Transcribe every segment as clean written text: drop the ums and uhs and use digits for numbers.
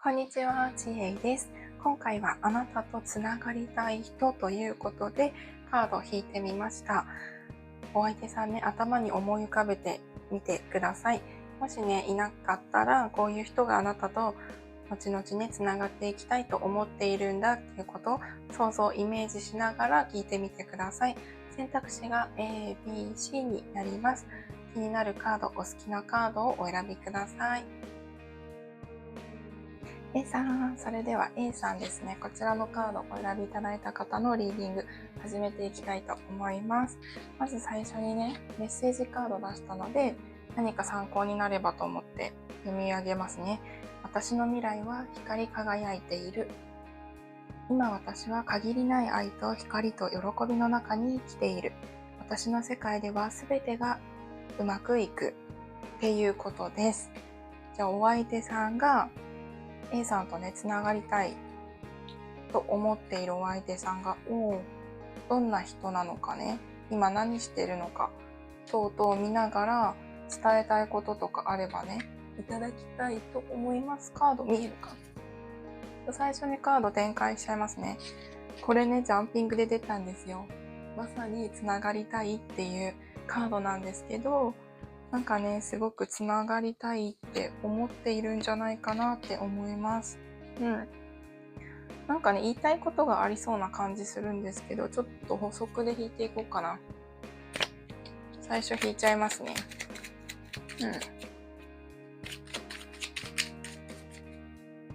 こんにちは、ちえいです。今回はあなたとつながりたい人ということでカードを引いてみました。お相手さんね、頭に思い浮かべてみてください。もしね、いなかったら、こういう人があなたと後々ね、つながっていきたいと思っているんだっていうことを想像、イメージしながら聞いてみてください。選択肢が A、B、C になります。気になるカード、お好きなカードをお選びください。A さん、それでは A さんですね、こちらのカードをお選びいただいた方のリーディング始めていきたいと思います。まず最初にね、メッセージカード出したので、何か参考になればと思って読み上げますね。私の未来は光り輝いている。今私は限りない愛と光と喜びの中に生きている。私の世界では全てがうまくいくっていうことです。じゃあお相手さんがA さんとね、つながりたいと思っているお相手さんが、どんな人なのかね、今何してるのか、等々見ながら伝えたいこととかあればね、いただきたいと思います。カード見えるか？最初にカード展開しちゃいますね。これね、ジャンピングで出たんですよ。まさにつながりたいっていうカードなんですけど、なんかね、すごくつながりたいって思っているんじゃないかなって思います。なんかね、言いたいことがありそうな感じするんですけど、ちょっと補足で引いていこうかな。最初引いちゃいますね。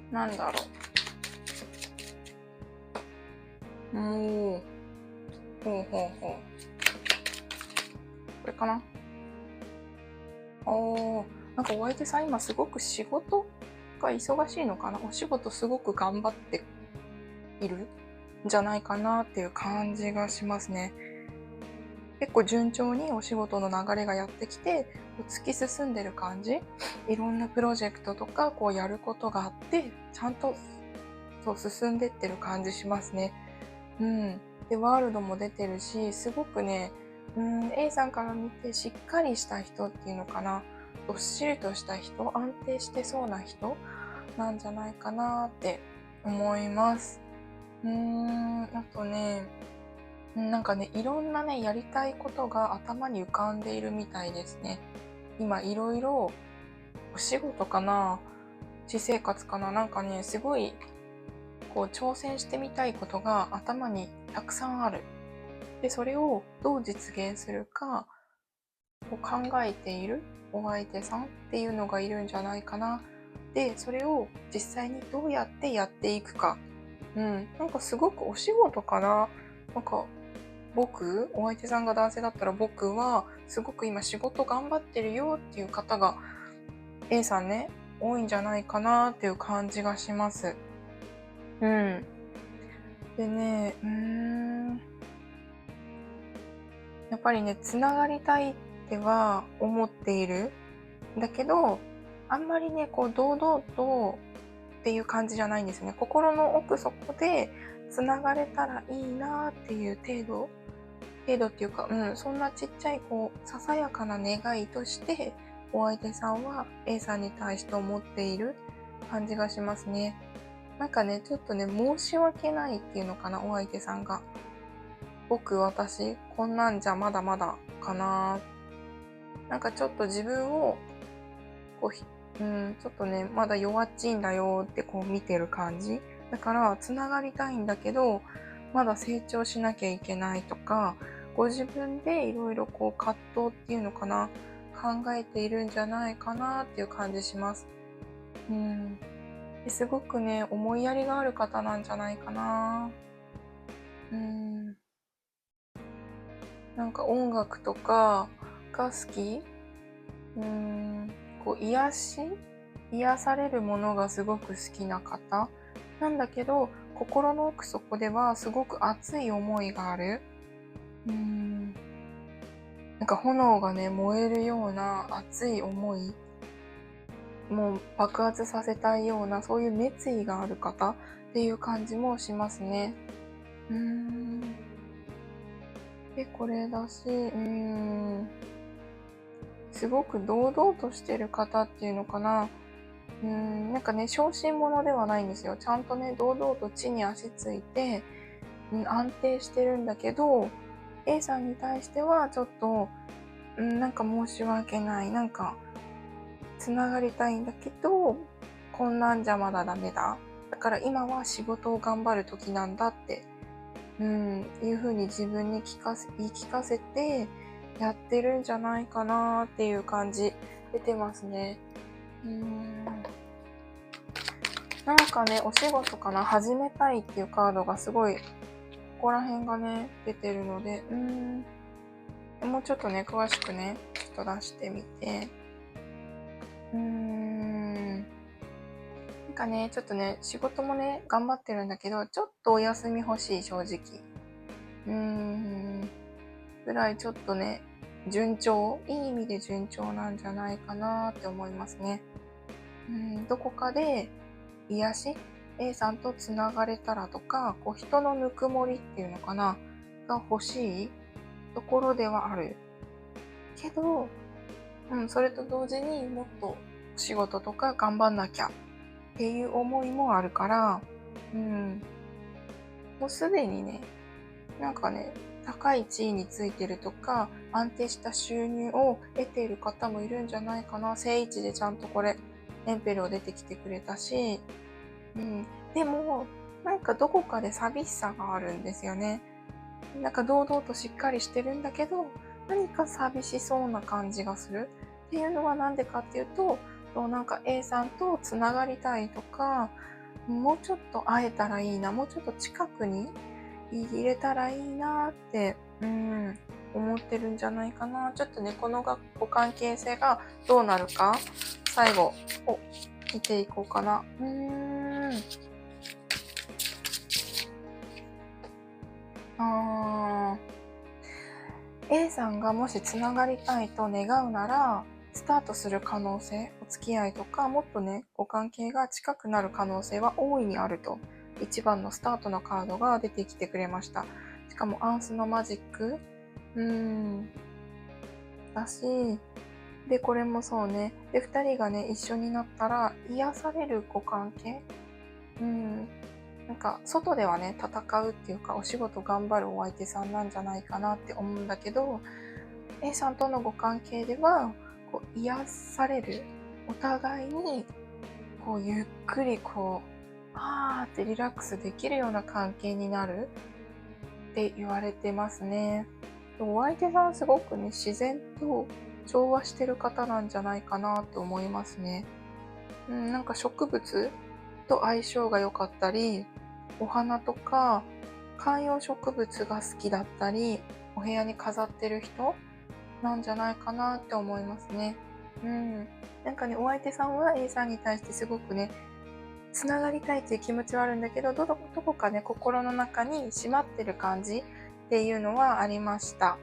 なんだろう。ほう。これかな。なんかお相手さん今すごく仕事が忙しいのかな。お仕事すごく頑張っているんじゃないかなっていう感じがしますね。結構順調にお仕事の流れがやってきて、突き進んでる感じ。いろんなプロジェクトとかこうやることがあって、ちゃんとそう進んでってる感じしますね。で、ワールドも出てるし、すごくね、A さんから見てしっかりした人っていうのかな。どっしりとした人、安定してそうな人なんじゃないかなって思います。あとね、なんかね、いろんなね、やりたいことが頭に浮かんでいるみたいですね。今いろいろお仕事かな、私生活かな、なんかね、すごいこう挑戦してみたいことが頭にたくさんある。で、それをどう実現するかを考えているお相手さんっていうのがいるんじゃないかな。で、それを実際にどうやってやっていくか。なんかすごくお仕事かな。なんかお相手さんが男性だったら僕はすごく今仕事頑張ってるよっていう方が A さんね、多いんじゃないかなっていう感じがします。でね、やっぱりね、つながりたいっては思っている。だけど、あんまりね、こう堂々とっていう感じじゃないんですね。心の奥底でつながれたらいいなっていう程度っていうか、そんなちっちゃいこう、ささやかな願いとして、お相手さんは A さんに対して思っている感じがしますね。なんかね、ちょっとね、申し訳ないっていうのかな、お相手さんが。私、こんなんじゃまだまだかな。なんかちょっと自分を、こう、ちょっとね、まだ弱っちいんだよってこう見てる感じ。だから、つながりたいんだけど、まだ成長しなきゃいけないとか、ご自分でいろいろこう葛藤っていうのかな、考えているんじゃないかなっていう感じします。すごくね、思いやりがある方なんじゃないかな。なんか音楽とかが好き。こう癒されるものがすごく好きな方なんだけど、心の奥底ではすごく熱い思いがある。なんか炎がね、燃えるような熱い思い、もう爆発させたいような、そういう熱意がある方っていう感じもしますね。で、これだし、すごく堂々としてる方っていうのかな。なんかね、小心者ではないんですよ。ちゃんとね、堂々と地に足ついて、安定してるんだけど、A さんに対してはちょっと、なんか申し訳ない。なんか、つながりたいんだけど、こんなんじゃまだダメだ。だから今は仕事を頑張る時なんだって、いう風に自分に言い聞かせてやってるんじゃないかなっていう感じ出てますね。なんかね、お仕事かな、始めたいっていうカードがすごい、ここら辺がね、出てるので、もうちょっとね、詳しくね、ちょっと出してみて、なんかね、ちょっとね、仕事もね、頑張ってるんだけど、ちょっとお休み欲しい、正直。ぐらいちょっとね、順調、いい意味で順調なんじゃないかなって思いますね。どこかで癒し、A さんとつながれたらとか、こう人のぬくもりっていうのかな、が欲しいところではある。けど、それと同時にもっと仕事とか頑張んなきゃっていう思いもあるから、もうすでにね、なんかね、高い地位についてるとか、安定した収入を得ている方もいるんじゃないかな。正位置でちゃんとこれ、エンペルを出てきてくれたし、でも、なんかどこかで寂しさがあるんですよね。なんか堂々としっかりしてるんだけど、何か寂しそうな感じがする。っていうのはなんでかっていうと、なんか A さんとつながりたいとか、もうちょっと会えたらいいな、もうちょっと近くに入れたらいいなって、思ってるんじゃないかな。ちょっとね、このご関係性がどうなるか、最後、見ていこうかな。A さんがもしつながりたいと願うなら、スタートする可能性、お付き合いとか、もっとね、ご関係が近くなる可能性は大いにあると、一番のスタートのカードが出てきてくれました。しかもアンスのマジック、だし、で、これもそうね。で、二人がね、一緒になったら癒されるご関係、なんか、外ではね、戦うっていうか、お仕事頑張るお相手さんなんじゃないかなって思うんだけど、A さんとのご関係では、こう癒される。お互いに、こう、ゆっくりってリラックスできるような関係になるって言われてますね。お相手さんすごくね、自然と調和してる方なんじゃないかなと思いますね。なんか植物と相性が良かったり、お花とか観葉植物が好きだったり、お部屋に飾ってる人なんじゃないかなって思いますね。なんかね、お相手さんは A さんに対してすごくね、つながりたいっていう気持ちはあるんだけど、どこかね、心の中に閉まってる感じっていうのはありました。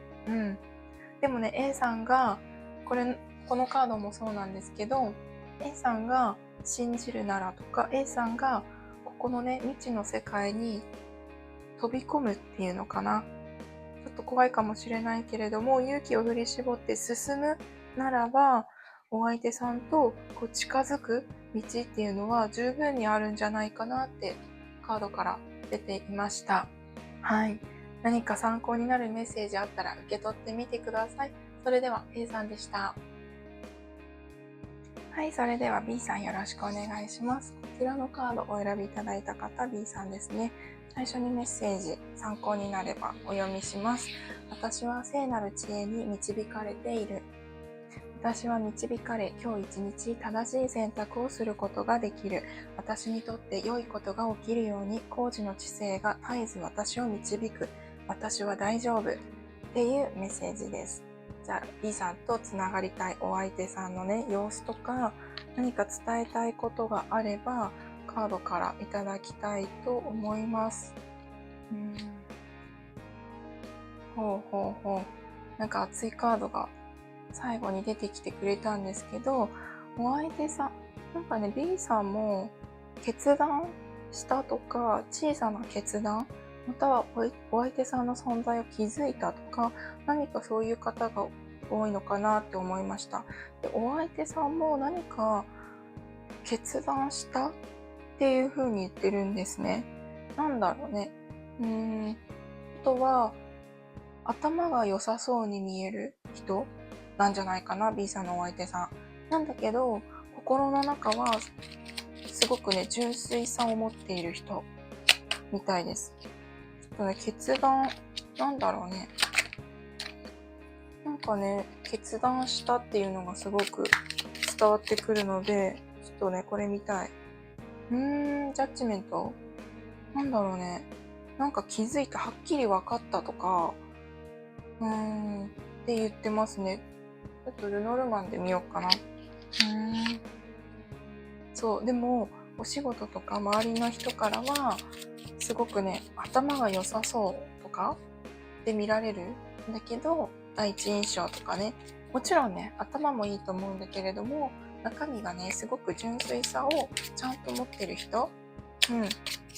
でもね、A さんが、このカードもそうなんですけど、A さんが信じるならとか、A さんがここのね、未知の世界に飛び込むっていうのかな。ちょっと怖いかもしれないけれども、勇気を振り絞って進むならば、お相手さんと近づく道っていうのは十分にあるんじゃないかなってカードから出ていました。はい。何か参考になるメッセージあったら受け取ってみてください。それでは A さんでした。はい、それでは B さんよろしくお願いします。こちらのカードをお選びいただいた方、B さんですね。最初にメッセージ、参考になればお読みします。私は聖なる知恵に導かれている。私は導かれ、今日一日正しい選択をすることができる。私にとって良いことが起きるように、工事の知性が絶えず私を導く。私は大丈夫。っていうメッセージです。じゃあ、B さんとつながりたいお相手さんのね、様子とか、何か伝えたいことがあれば、カードからいただきたいと思います。なんか熱いカードが最後に出てきてくれたんですけど、お相手さん、なんかね、B さんも決断したとか、小さな決断、またはお相手さんの存在を気づいたとか、何かそういう方が多いのかなって思いました。で、お相手さんも何か決断したっていう風に言ってるんですね。なんだろうね。あとは、頭が良さそうに見える人なんじゃないかな、B さんのお相手さん。なんだけど、心の中はすごくね、純粋さを持っている人みたいです。ちょっとね、決断、なんだろうね。なんかね、決断したっていうのがすごく伝わってくるので、ちょっとね、これ見たい。ジャッジメントなんだろうね。なんか気づいた、はっきり分かったとか、って言ってますね。ちょっとルノルマンで見ようかな。そう、でも、お仕事とか周りの人からは、すごくね、頭が良さそうとかで見られるんだけど、第一印象とかね、もちろんね、頭もいいと思うんだけれども、中身がね、すごく純粋さをちゃんと持ってる人、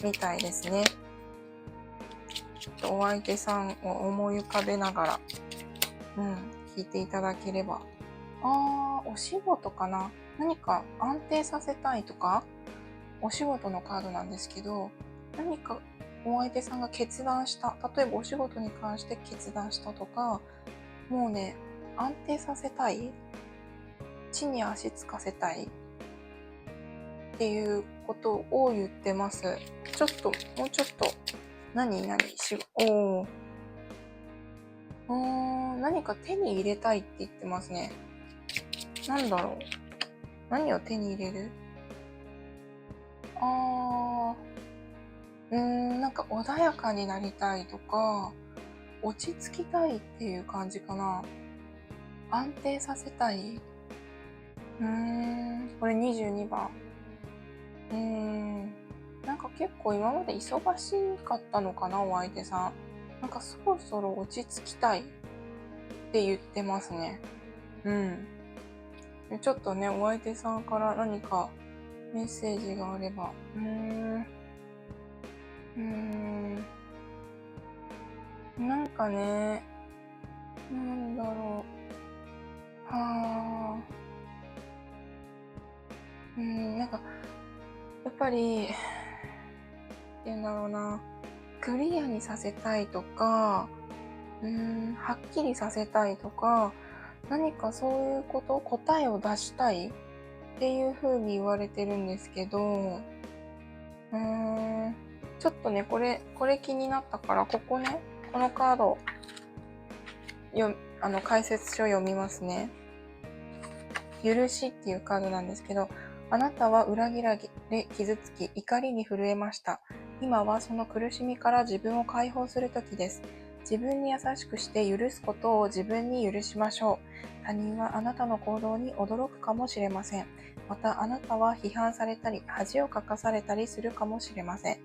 みたいですね。ちょっとお相手さんを思い浮かべながら、聞いていただければ。お仕事かな？何か安定させたいとか、お仕事のカードなんですけど、何かお相手さんが決断した、例えばお仕事に関して決断したとか、もうね、安定させたい、地に足つかせたいっていうことを言ってます。ちょっと、もうちょっと、何何か手に入れたいって言ってますね。なんだろう。何を手に入れる？なんか穏やかになりたいとか、落ち着きたいっていう感じかな。安定させたい。これ22番。なんか結構今まで忙しかったのかな、お相手さん。なんかそろそろ落ち着きたいって言ってますね。でちょっとね、お相手さんから何かメッセージがあれば。なんかね、なんだろう。なんか、やっぱり、っていうんだろうな、クリアにさせたいとか、はっきりさせたいとか、何かそういうこと、答えを出したいっていう風に言われてるんですけど、ちょっとね、これ気になったから、ここね、このカード、解説書読みますね。許しっていうカードなんですけど、あなたは裏切られ傷つき、怒りに震えました。今はその苦しみから自分を解放する時です。自分に優しくして許すことを自分に許しましょう。他人はあなたの行動に驚くかもしれません。またあなたは批判されたり、恥をかかされたりするかもしれません。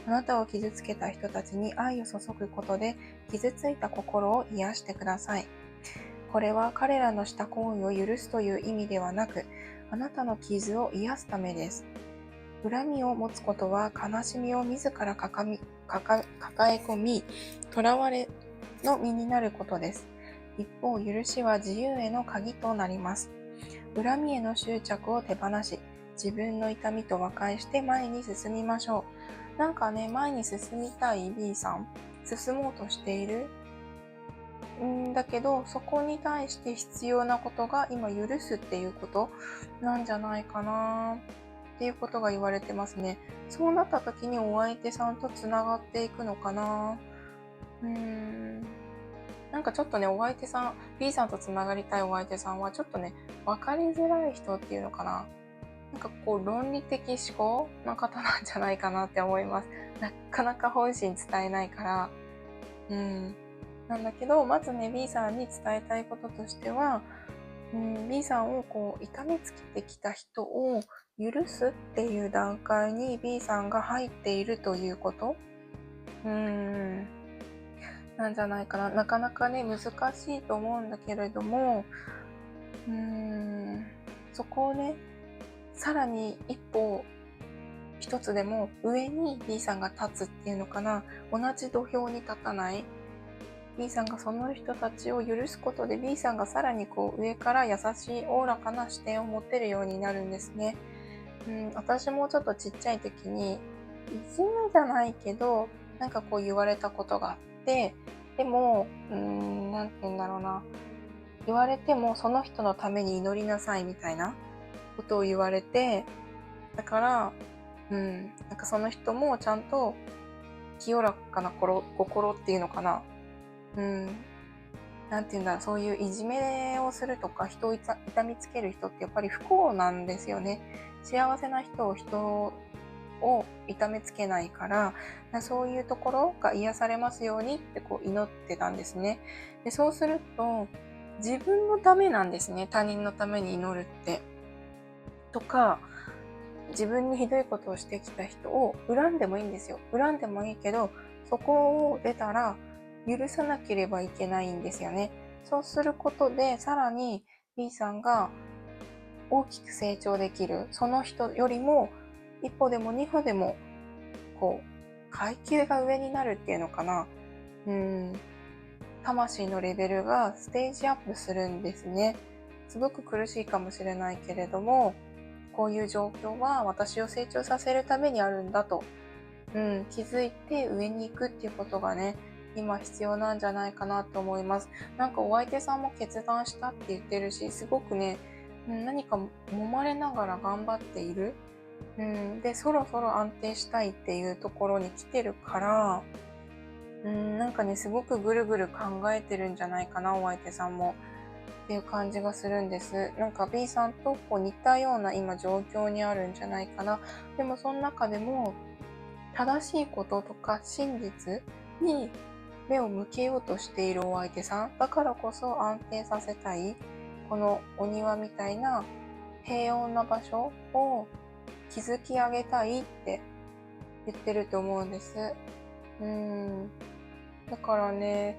あなたを傷つけた人たちに愛を注ぐことで、傷ついた心を癒してください。これは彼らのした行為を許すという意味ではなく、あなたの傷を癒すためです。恨みを持つことは悲しみを自ら抱え込み、囚われの身になることです。一方、許しは自由への鍵となります。恨みへの執着を手放し、自分の痛みと和解して前に進みましょう。なんかね、前に進みたい B さん、進もうとしているだけど、そこに対して必要なことが今許すっていうことなんじゃないかなっていうことが言われてますね。そうなった時にお相手さんとつながっていくのかな。なんかちょっとね、お相手さん、B さんとつながりたいお相手さんはちょっとね、分かりづらい人っていうのかな。なんかこう論理的思考の方なんじゃないかなって思います。なかなか本心伝えないから。なんだけど、まずね、B さんに伝えたいこととしては、B さんをこう痛めつけてきた人を許すっていう段階に B さんが入っているということ、なんじゃないかな。なかなかね、難しいと思うんだけれども、そこをね、さらに一歩一つでも上に B さんが立つっていうのかな。同じ土俵に立たない。B さんがその人たちを許すことで B さんがさらにこう上から優しいおおらかな視点を持てるようになるんですね。私もちょっとちっちゃい時に、いじめじゃないけど、なんかこう言われたことがあって、でも、なんて言うんだろうな。言われてもその人のために祈りなさいみたいなことを言われて、だから、なんかその人もちゃんと清らかな心っていうのかな。なんて言うんだろう、そういういじめをするとか、人を痛みつける人ってやっぱり不幸なんですよね。幸せな人を痛めつけないから、そういうところが癒されますようにってこう祈ってたんですね。で、そうすると、自分のためなんですね。他人のために祈るって。とか、自分にひどいことをしてきた人を恨んでもいいんですよ。恨んでもいいけど、そこを出たら許さなければいけないんですよね。そうすることで、さらに B さんが大きく成長できる。その人よりも一歩でも二歩でもこう階級が上になるっていうのかな。魂のレベルがステージアップするんですね。すごく苦しいかもしれないけれども、こういう状況は私を成長させるためにあるんだと、気づいて上に行くっていうことがね、今必要なんじゃないかなと思います。なんかお相手さんも決断したって言ってるし、すごくね、何か揉まれながら頑張っている。で、そろそろ安定したいっていうところに来てるから、なんかね、すごくぐるぐる考えてるんじゃないかな、お相手さんも。っていう感じがするんです。なんか B さんとこう似たような今状況にあるんじゃないかな。でもその中でも正しいこととか真実に目を向けようとしているお相手さん。だからこそ安定させたい。このお庭みたいな平穏な場所を築き上げたいって言ってると思うんです。だからね、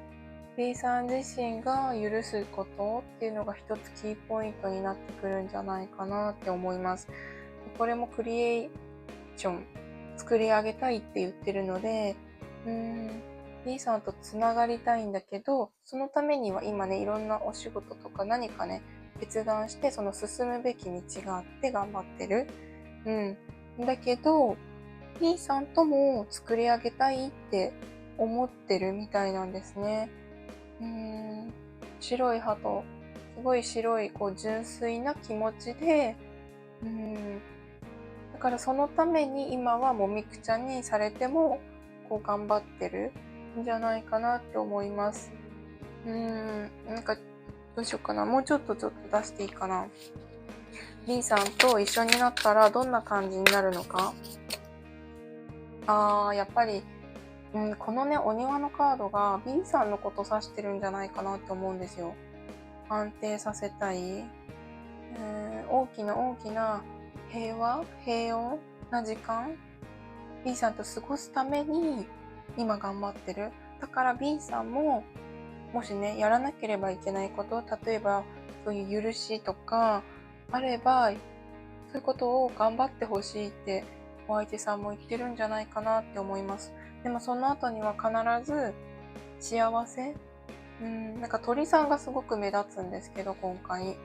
B さん自身が許すことっていうのが一つキーポイントになってくるんじゃないかなって思います。これもクリエーション、作り上げたいって言ってるので、B さんとつながりたいんだけど、そのためには今ね、いろんなお仕事とか何かね、決断してその進むべき道があって頑張ってる。だけど、B さんとも作り上げたいって思ってるみたいなんですね。白い歯と、すごい白い、こう、純粋な気持ちで、だからそのために今はもみくちゃにされても、こう、頑張ってるんじゃないかなって思います。なんか、どうしようかな。もうちょっと出していいかな。B さんと一緒になったらどんな感じになるのか。やっぱり、このね、お庭のカードが B さんのこと指してるんじゃないかなって思うんですよ。安定させたい。大きな平穏な時間 B さんと過ごすために今頑張ってる。だから B さんももしね、やらなければいけないこと、例えばそういう許しとかあれば、そういうことを頑張ってほしいってお相手さんも言ってるんじゃないかなって思います。でもその後には必ず幸せ。なんか鳥さんがすごく目立つんですけど、今回。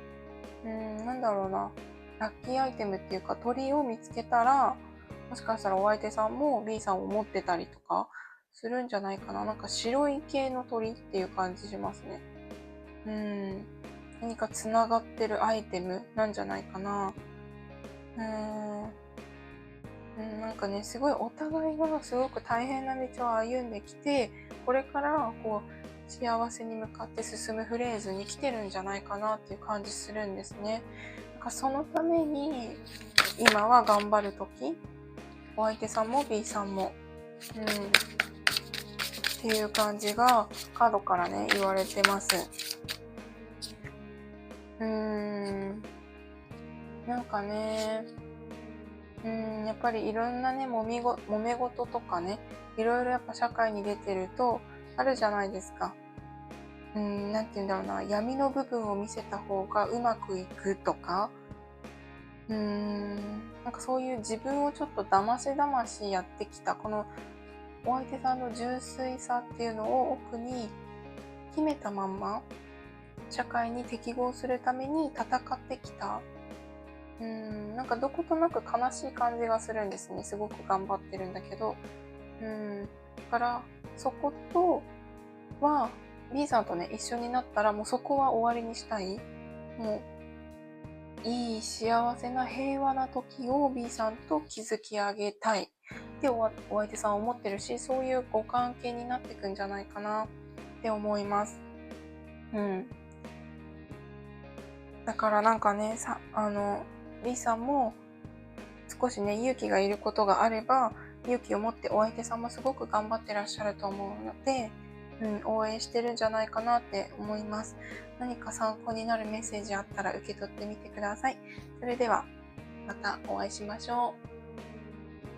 なんだろうな。ラッキーアイテムっていうか鳥を見つけたら、もしかしたらお相手さんも B さんを持ってたりとかするんじゃないかな。なんか白い系の鳥っていう感じしますね。何か繋がってるアイテムなんじゃないかな。なんかね、すごいお互いがすごく大変な道を歩んできて、これからこう幸せに向かって進むフレーズに来てるんじゃないかなっていう感じするんですね。なんかそのために今は頑張るとき、お相手さんも B さんも、っていう感じがカードからね言われてます。なんかね、やっぱりいろんなね、揉め事とかね、いろいろやっぱ社会に出てるとあるじゃないですか。なんて言うんだろうな、闇の部分を見せた方がうまくいくとか、なんかそういう自分をちょっとだましやってきた、このお相手さんの純粋さっていうのを奥に秘めたまんま、社会に適合するために戦ってきた。なんかどことなく悲しい感じがするんですね。すごく頑張ってるんだけど。だから、そことは、B さんとね、一緒になったらもうそこは終わりにしたい。もう、いい幸せな平和な時を B さんと築き上げたいってお相手さんは思ってるし、そういうご関係になっていくんじゃないかなって思います。だからなんかね、B さんも少しね、勇気がいることがあれば、勇気を持ってお相手さんもすごく頑張ってらっしゃると思うので、応援してるんじゃないかなって思います。何か参考になるメッセージあったら受け取ってみてください。それでは、またお会いしましょ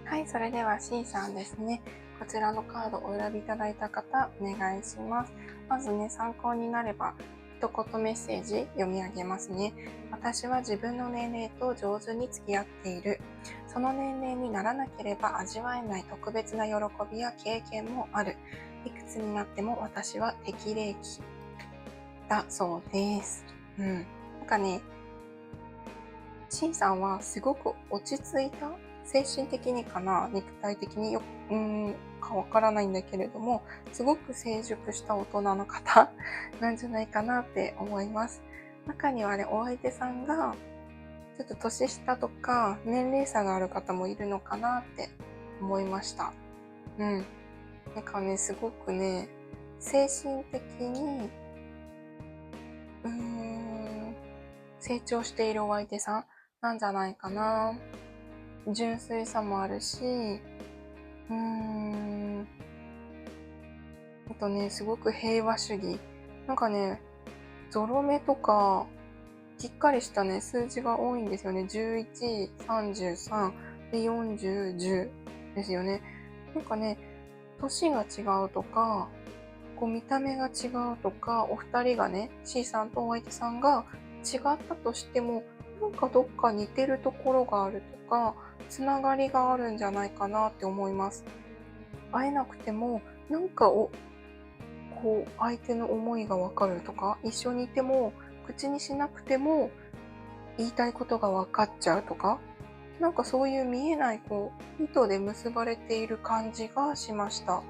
う。はい、それでは C さんですね。こちらのカードをお選びいただいた方、お願いします。まずね、参考になれば、一言メッセージ読み上げますね。私は自分の年齢と上手に付き合っている。その年齢にならなければ味わえない特別な喜びや経験もある。いくつになっても私は適齢期だそうです。なんかね、C さんはすごく落ち着いた、精神的にかな、肉体的にかわからないんだけれども、すごく成熟した大人の方なんじゃないかなって思います。中にはね、お相手さんがちょっと年下とか年齢差がある方もいるのかなって思いました。なんかね、すごくね、精神的に成長しているお相手さんなんじゃないかな。純粋さもあるし、あとね、すごく平和主義。なんかね、ゾロ目とか、きっかりしたね、数字が多いんですよね。11、33、で、40、10ですよね。なんかね、年が違うとか、こう見た目が違うとか、お二人がね、C さんとお相手さんが違ったとしても、なんかどっか似てるところがあるとか、つながりがあるんじゃないかなって思います。会えなくても、なんかこう相手の思いがわかるとか、一緒にいても口にしなくても言いたいことが分かっちゃうとか、なんかそういう見えない糸で結ばれている感じがしました。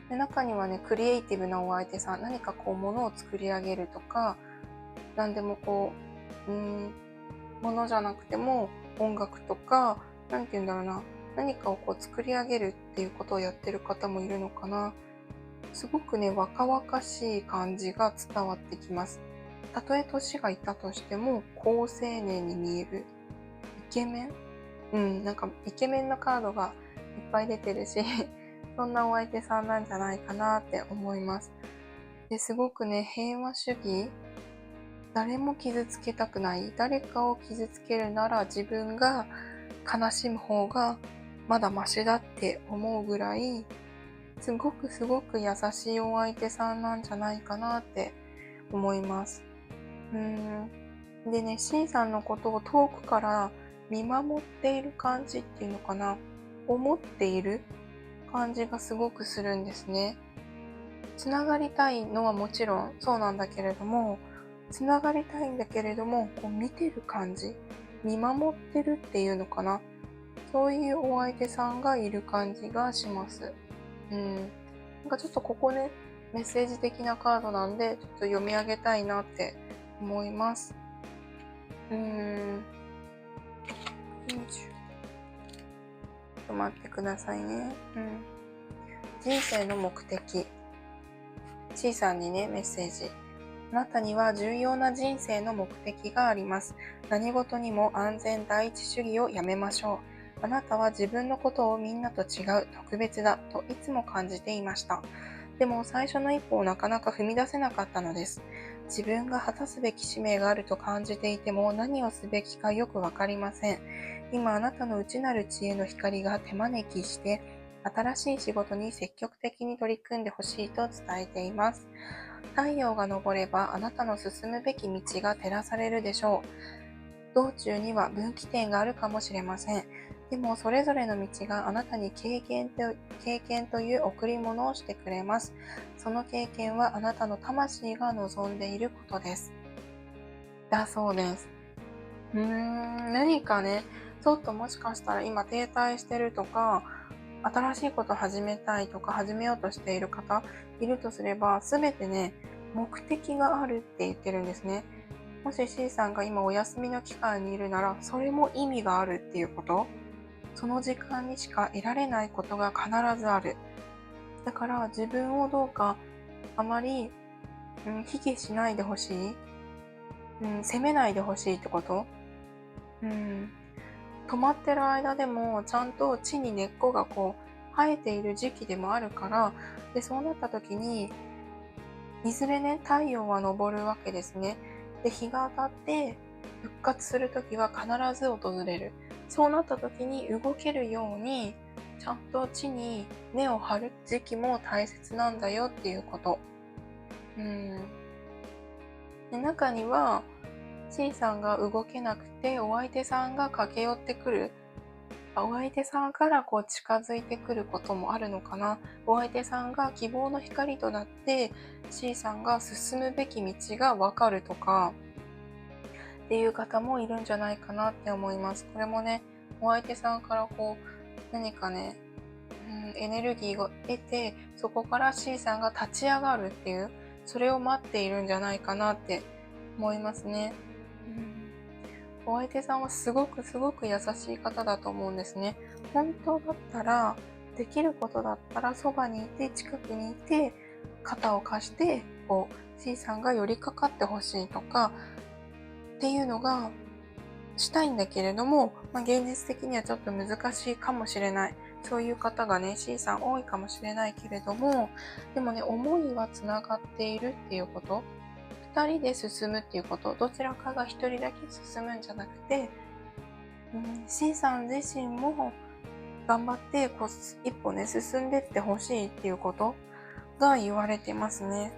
で、中にはね、クリエイティブなお相手さん、何か物を作り上げるとか、何でも物じゃなくても音楽とか、なんて言うんだろうな、何かを作り上げるっていうことをやってる方もいるのかな。すごくね、若々しい感じが伝わってきます。たとえ年がいたとしても、高青年に見える。イケメンなんかイケメンのカードがいっぱい出てるし、そんなお相手さんなんじゃないかなって思います。ですごくね、平和主義、誰も傷つけたくない。誰かを傷つけるなら自分が悲しむ方がまだマシだって思うぐらい、すごく優しいお相手さんなんじゃないかなって思います。でね、C さんのことを遠くから見守っている感じっていうのかな。思っている感じがすごくするんですね。つながりたいのはもちろんそうなんだけれども、つながりたいんだけれども、見てる感じ、見守ってるっていうのかな。そういうお相手さんがいる感じがします。なんかちょっとここね、メッセージ的なカードなんで、ちょっと読み上げたいなって思います。ちょっと待ってくださいね。人生の目的。C さんにね、メッセージ。あなたには重要な人生の目的があります。何事にも安全第一主義をやめましょう。あなたは自分のことをみんなと違う、特別だといつも感じていました。でも最初の一歩をなかなか踏み出せなかったのです。自分が果たすべき使命があると感じていても何をすべきかよくわかりません。今あなたの内なる知恵の光が手招きして、新しい仕事に積極的に取り組んでほしいと伝えています。太陽が昇ればあなたの進むべき道が照らされるでしょう。道中には分岐点があるかもしれません。でもそれぞれの道があなたに経験という贈り物をしてくれます。その経験はあなたの魂が望んでいることです。だそうです。何かね、ちょっともしかしたら今停滞してるとか、新しいこと始めたいとか始めようとしている方いるとすれば、すべてね、目的があるって言ってるんですね。もし C さんが今お休みの期間にいるなら、それも意味があるっていうこと。その時間にしか得られないことが必ずある。だから自分をどうかあまり、卑下しないでほしい、責めないでほしいってこと。うん、止まってる間でもちゃんと地に根っこがこう生えている時期でもあるから、で、そうなった時に、いずれね、太陽は昇るわけですね。で、日が当たって復活する時は必ず訪れる。そうなった時に動けるように、ちゃんと地に根を張る時期も大切なんだよっていうこと。で、中には、C さんが動けなくて、お相手さんが駆け寄ってくる。お相手さんからこう近づいてくることもあるのかな。お相手さんが希望の光となって、C さんが進むべき道がわかるとか、っていう方もいるんじゃないかなって思います。これもね、お相手さんからこう、何かね、エネルギーを得て、そこから C さんが立ち上がるっていう、それを待っているんじゃないかなって思いますね。お相手さんはすごくすごく優しい方だと思うんですね。本当だったら、できることだったらそばにいて、近くにいて、肩を貸して、こう、C さんが寄りかかってほしいとか、っていうのがしたいんだけれども、現実的にはちょっと難しいかもしれない。そういう方がね、C さん多いかもしれないけれども、でもね、思いはつながっているっていうこと。二人で進むっていうこと。どちらかが一人だけ進むんじゃなくて、C さん自身も頑張ってこう一歩ね、進んでってほしいっていうことが言われてますね。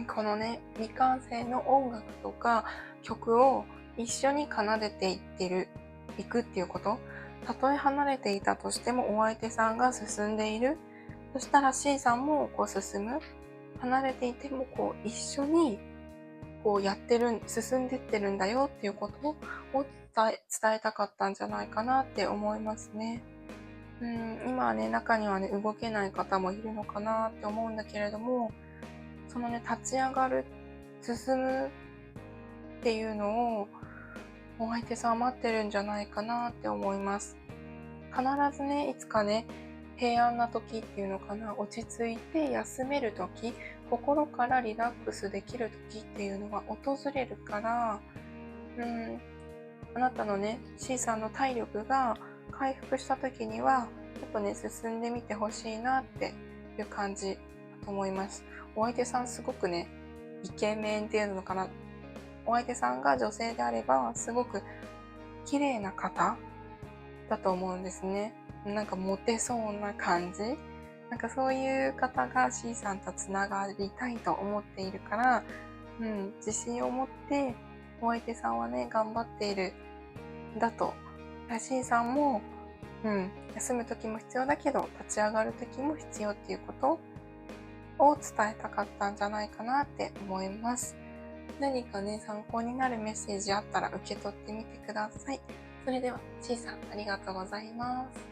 このね、未完成の音楽とか曲を一緒に奏でていくっていうこと。たとえ離れていたとしてもお相手さんが進んでいる。そしたら C さんもこう進む。離れていてもこう一緒にこう進んでってるんだよっていうことを伝えたかったんじゃないかなって思いますね。今はね、中にはね、動けない方もいるのかなって思うんだけれども、そのね、立ち上がる、進むっていうのを、お相手さんは待ってるんじゃないかなって思います。必ずね、いつかね、平安な時っていうのかな、落ち着いて休める時、心からリラックスできる時っていうのが訪れるから、あなたのね、C さんの体力が回復した時には、ちょっとね、進んでみてほしいなっていう感じだと思います。お相手さんすごくね、イケメンっていうのかな。お相手さんが女性であれば、すごく綺麗な方だと思うんですね。なんかモテそうな感じ。なんかそういう方が C さんとつながりたいと思っているから、自信を持ってお相手さんはね、頑張っているんだと。C さんも、休む時も必要だけど、立ち上がる時も必要っていうことを伝えたかったんじゃないかなって思います。何かね、参考になるメッセージあったら受け取ってみてください。それでは、C さんありがとうございます。